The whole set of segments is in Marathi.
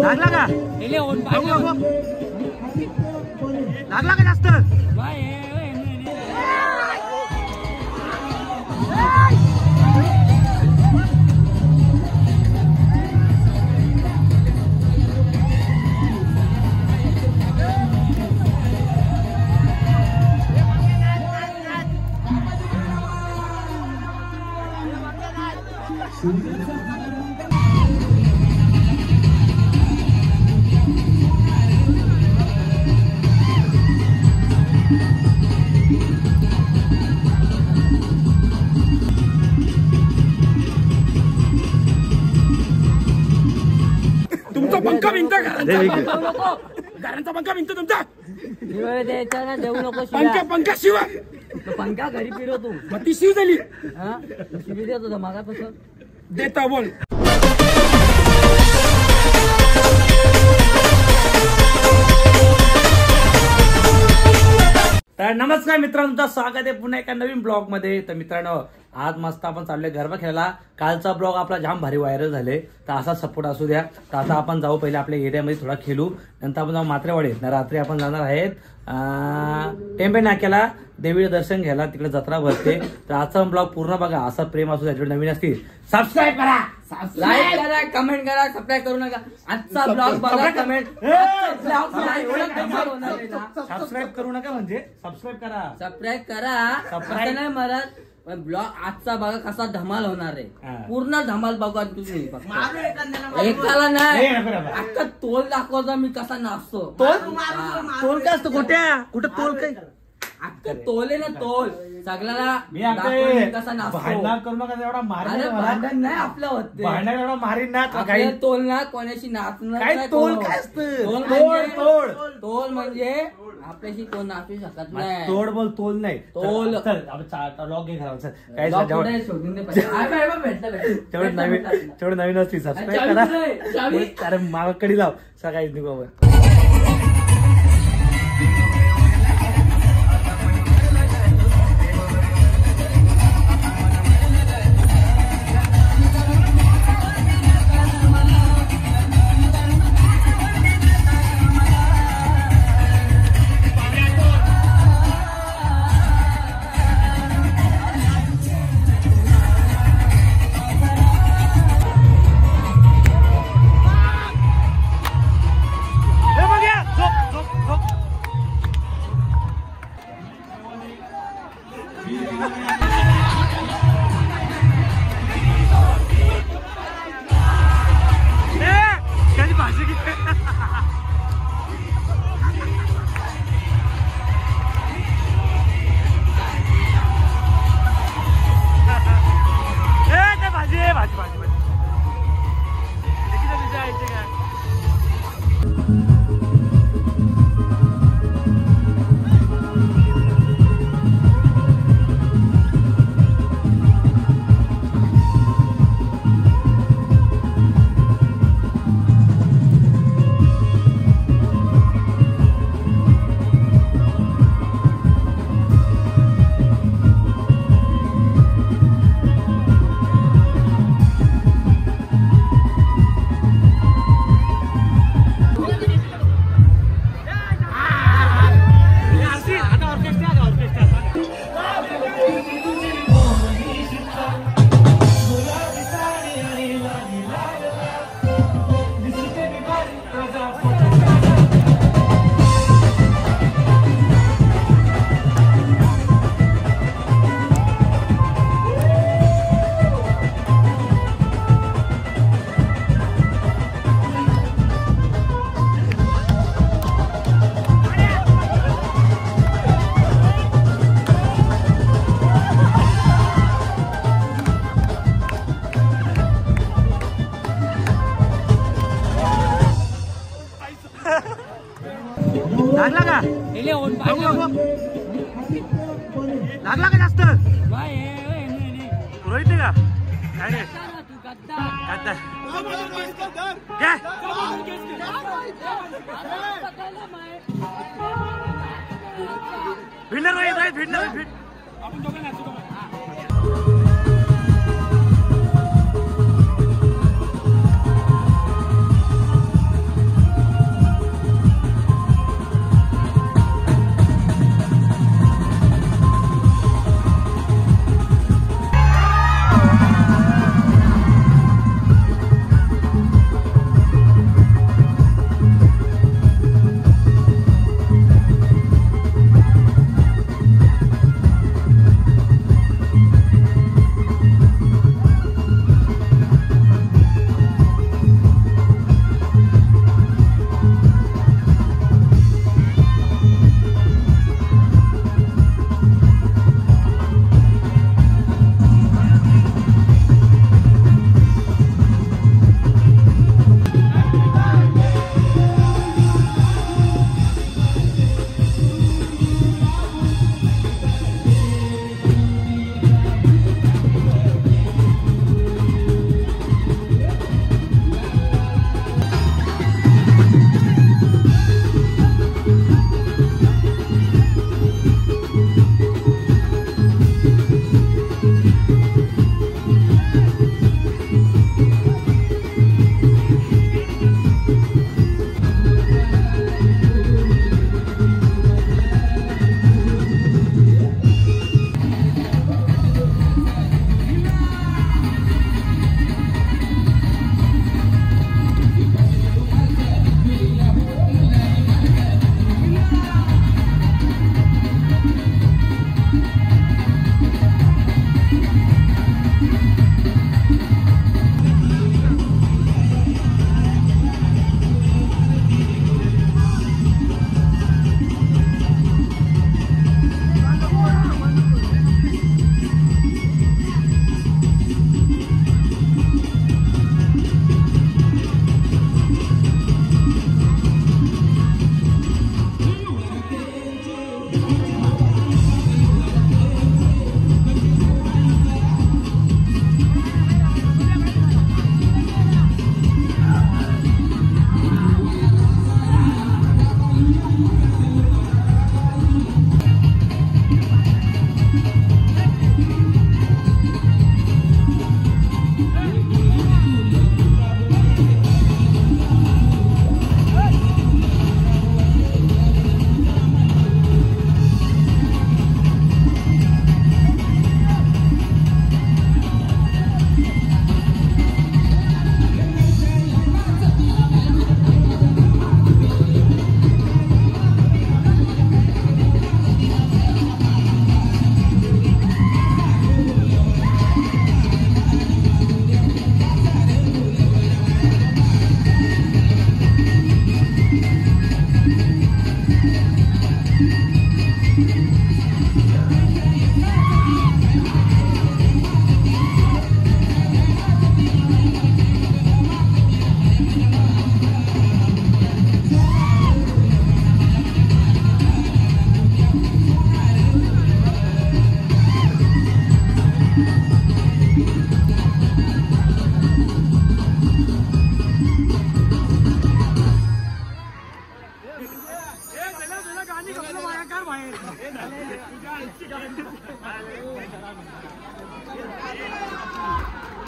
लागला का लागला का जास्त तुमचा पंखा भिंगता घरांचा पंखा भिंगतो तुमचा द्यायचा ना देऊ नको पंखा शिवा पंखा घरी फिरवतो मग ती शिव झाली शिवी देत होता मागापासून देता बोल. तर नमस्कार मित्रांनो, तुमचं स्वागत आहे पुन्हा एका नवीन ब्लॉग मध्ये. तर मित्रांनो, आज मस्त आपण चाललोय गरबा खेळायला. कालचा ब्लॉग आपला जाम भारी व्हायरल झाले, तर असा सपोर्ट असू द्या. तर आता आपण जाऊ पहिले आपल्या एरियामध्ये थोडा खेळू, नंतर आपण जाऊ मात्रेवाडी. रात्री आपण जाणार आहेत टेंबे नाक्याला देवीचं दर्शन घ्यायला, तिकडे जत्रा भरते. तर आजचा ब्लॉग पूर्ण बघा. असा प्रेम असू द्या. नवीन असतील सबस्क्राईब करा, लाईक करा, कमेंट करा, सबस्क्राईब करू नका. आजचा ब्लॉग बघा, कमेंट सबस्क्राईब करू नका म्हणजे सबस्क्राईब करा, सबस्क्राईब करा नाही मरत. ब्लॉग आजचा बघा कसा धमाल होणार आहे. पूर्ण धमाल बघा तुम्ही. एकाला नाही आता तोल दाखवतो मी कसा नाचतो. तोल काय असतो कुठं तोल काय अख्खा तोल आहे ना, तोल सगळ्याला कसा नाचतो. करू नका एवढा भांडण नाही आपलं होत, भांडण एवढा मारीन ना काही तोल ना कोणाशी नाचणं. काय तोल काय असतं? तोल म्हणजे आपल्याशी कोण नाचू शकत नाही. तोड बोल, तोल नाही. तोल लॉग घे घरावर तेवढं नवीन असतील सबस्क्राईब करा. अरे मागाकडे लाव सकाळी निघावर. लागला का लागला का जास्त रोहित का भिडणार रोहित भिडणार भिड आपण दोघं नाचू.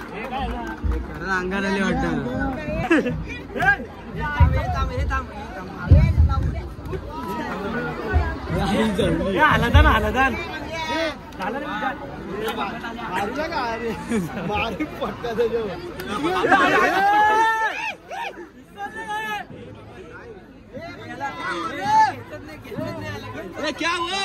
अंगात आली वाटत. हलदान क्या हुआ?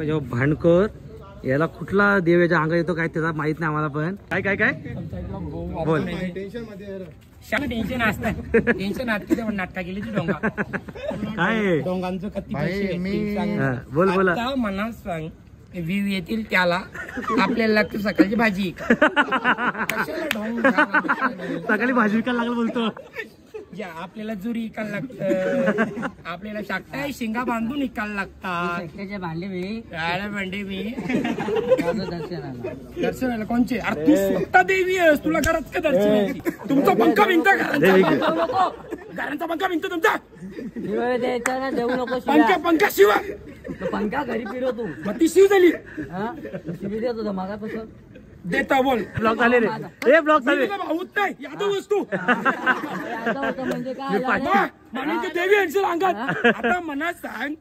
जेव्हा भांडकर याला कुठला देव याच्या अंगात येतो काय त्याचा माहित नाही आम्हाला पण काय काय काय बोल. टेन्शन असतं टेन्शन असते नाटका गेली ती डोंगा काय डोंगांचं किती बोल बोला. मनात सांग व्ह्यू येतील त्याला आपल्याला लागते सकाळची भाजी कशाला ढोंग सकाळी भाजी विकायला लागलं बोलतो. आपल्याला जुरी इकायला लागतं आपल्याला शाकटाय शेंगा बांधून इकायला लागतात. भांडे मी भांडे मी दर्शनाला दर्शनाला कोणचे? अरे तू स्वतः देवी आहेस तुला गरज का दर्शनाची? तुमचा पंखा भिंता घरांचा पंखा भिंत तुमचा द्यायचा ना देऊ नको. पंखा शिवा पंखा घरी फिरवतो मग ती शिव झाली देत होता मागापासून देता बोल. ब्लॉक झाले रे ब्लॉक झाले भाऊत नाही यादव वस्तू म्हणजे काय देवी यांच्या अंगात आता मनात सांग